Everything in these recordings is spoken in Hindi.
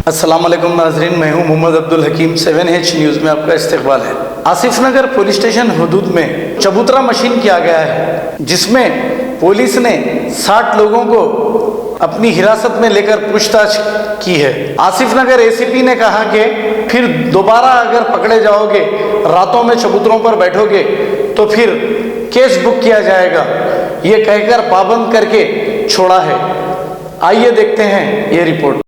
अस्सलाम वालेकुम नाज़रीन, मैं हूं मोहम्मद अब्दुल हकीम। 7H न्यूज़ में आपका इस्तकबाल है। आसिफ नगर पुलिस स्टेशन हदूद में चबूतरा मशीन किया गया है, जिसमें पुलिस ने 60 लोगों को अपनी हिरासत में लेकर पूछताछ की है। आसिफ नगर एसीपी ने कहा कि फिर दोबारा अगर पकड़े जाओगे, रातों में चबूतरों पर बैठोगे तो फिर केस बुक किया जाएगा, ये कहकर पाबंद करके छोड़ा है। आइए देखते हैं ये रिपोर्ट।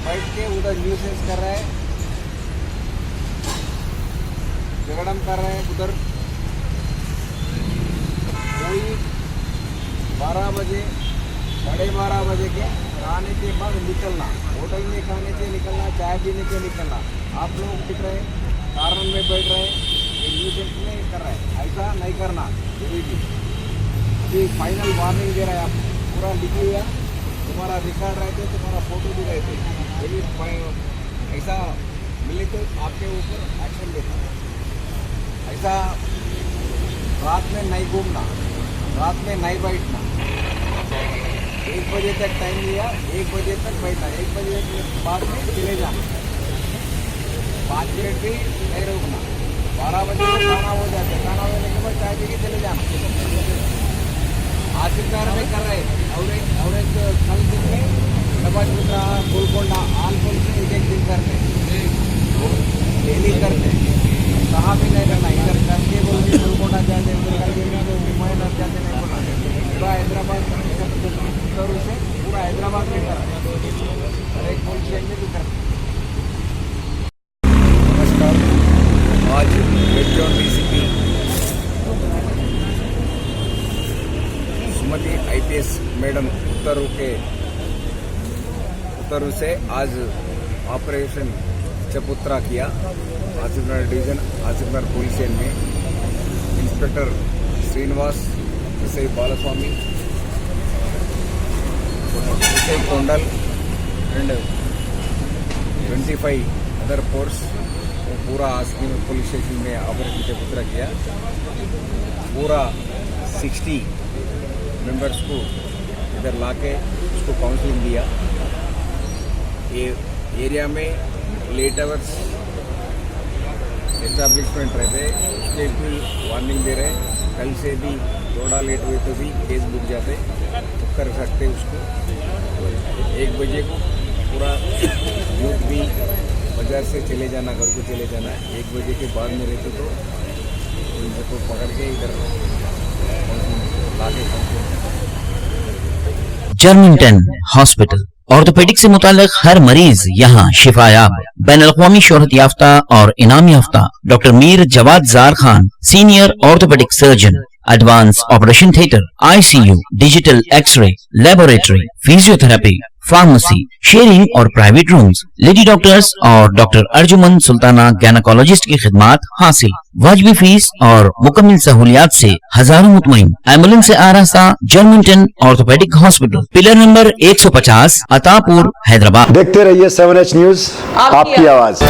बैठ के उधर न्यूसेंस कर रहा है, झगड़म कर रहे हैं उधर। कोई 12 बजे 12:30 बजे के खाने के बाद निकलना, होटल में खाने से निकलना, चाय पीने से निकलना। आप लोग दिख रहे कारण में बैठ रहे हैं, ये न्यूसेंस नहीं कर रहे हैं। ऐसा नहीं करना। अभी फाइनल वार्निंग दे रहा है, आप पूरा लिखी हुआ, तुम्हारा रिकॉर्ड रहते, तुम्हारा फोटो भी रहते। यदि ऐसा मिले तो आपके ऊपर एक्शन लेना। ऐसा रात में नहीं घूमना, रात में नहीं बैठना। 1 बजे तक टाइम लिया, 1 बजे तक बैठना, 1 बजे के बाद में चले जाना, 5 मिनट भी नहीं रुकना। 12 बजे तक खाना हो जाता है, खाना होने के बाद चाय पी के चले जाना। आसिफ नगर में कर रहे और एक कल दिन में नबाचपुत्रा, गोलकोंडा, आल पुल से एक दिन करते डेली करते। कहाँ भी नहीं रहना, इधर करके बोल के गोलकोंडा जाते, मुंबई न जाते नहीं बोला। पूरा हैदराबाद से पूरा हैदराबाद में कर रहे और एक पुलिस स्टेशन में भी करते। नमस्कार, आज red zone DCP Sumathi IPS madam उत्तरू से आज ऑपरेशन चबूतरा किया। Asif Nagar division, Asif Nagar police station में inspector Srinivas, SI Balaswamy, SI Kondal and 25 other force पूरा आसिफ नगर पुलिस स्टेशन में ऑपरेशन चबूतरा किया। पूरा 60 मेंबर्स को इधर लाके उसको काउंसलिंग दिया। ये एरिया में लेट आवर्स एस्टैब्लिशमेंट रहते, उसके भी वार्निंग दे रहे। कल से भी थोड़ा लेट हुए तो भी केस बुक जाते, तो कर सकते उसको। 1 बजे को पूरा यूथ भी बाजार से चले जाना, घर को चले जाना। 1 बजे के बाद में रहते तो इनको पकड़ के इधर लाके जर्मिंगटन हॉस्पिटल ऑर्थोपेडिक से मुताल्लिक हर मरीज यहाँ शिफायाब। बैनुल-अक़वामी शोहरत याफ्ता और इनाम याफ्ता doctor Mir Jawad Zar Khan, senior orthopaedic surgeon, advance operation theatre, ICU, digital x ray, laboratory, physiotherapy, pharmacy, sharing और प्राइवेट रूम्स, लेडी डॉक्टर्स और डॉक्टर अर्जुमन सुल्ताना गैनकोलॉजिस्ट की खिदमात हासिल। वाजिबी फीस और मुकम्मल सहूलियात से हजारों मुतमईन। एम्बुलेंस से आरास्ता Germington orthopaedic hospital, pillar number 150, Attapur, Hyderabad. देखते रहिए 7H न्यूज, आपकी आवाज।